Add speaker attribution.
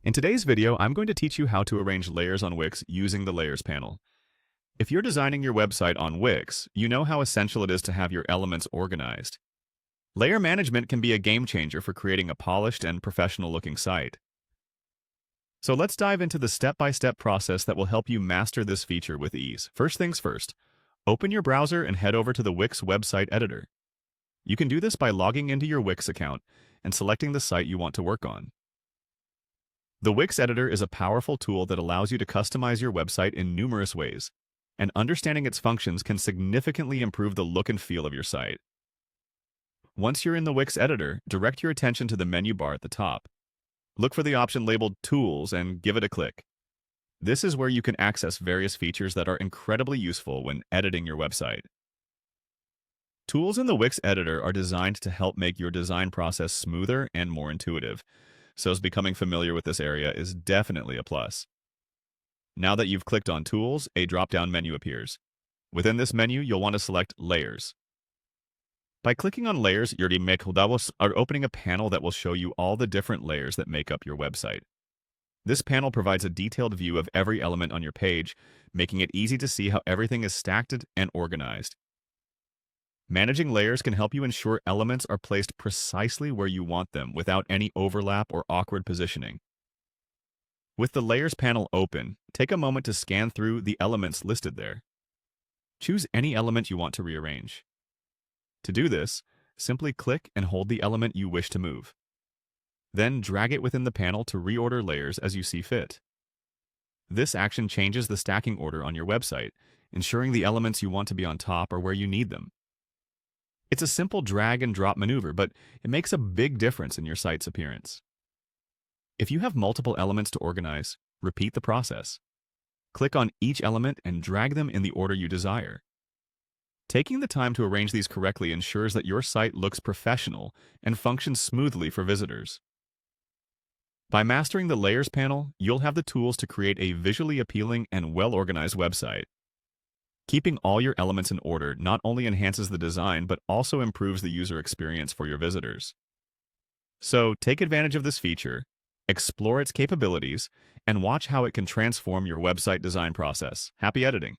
Speaker 1: In today's video, I'm going to teach you how to arrange layers on Wix using the Layers panel. If you're designing your website on Wix, you know how essential it is to have your elements organized. Layer management can be a game changer for creating a polished and professional-looking site. So let's dive into the step-by-step process that will help you master this feature with ease. First things first, open your browser and head over to the Wix website editor. You can do this by logging into your Wix account and selecting the site you want to work on. The Wix editor is a powerful tool that allows you to customize your website in numerous ways, and understanding its functions can significantly improve the look and feel of your site. Once you're in the Wix editor, direct your attention to the menu bar at the top. Look for the option labeled Tools and give it a click. This is where you can access various features that are incredibly useful when editing your website. Tools in the Wix editor are designed to help make your design process smoother and more intuitive, so becoming familiar with this area is definitely a plus. Now that you've clicked on Tools, a drop-down menu appears. Within this menu, you'll want to select Layers. By clicking on Layers, your images are opening a panel that will show you all the different layers that make up your website. This panel provides a detailed view of every element on your page, making it easy to see how everything is stacked and organized. Managing layers can help you ensure elements are placed precisely where you want them without any overlap or awkward positioning. With the Layers panel open, take a moment to scan through the elements listed there. Choose any element you want to rearrange. To do this, simply click and hold the element you wish to move. Then drag it within the panel to reorder layers as you see fit. This action changes the stacking order on your website, ensuring the elements you want to be on top are where you need them. It's a simple drag and drop maneuver, but it makes a big difference in your site's appearance. If you have multiple elements to organize, repeat the process. Click on each element and drag them in the order you desire. Taking the time to arrange these correctly ensures that your site looks professional and functions smoothly for visitors. By mastering the Layers panel, you'll have the tools to create a visually appealing and well-organized website. Keeping all your elements in order not only enhances the design, but also improves the user experience for your visitors. So take advantage of this feature, explore its capabilities, and watch how it can transform your website design process. Happy editing!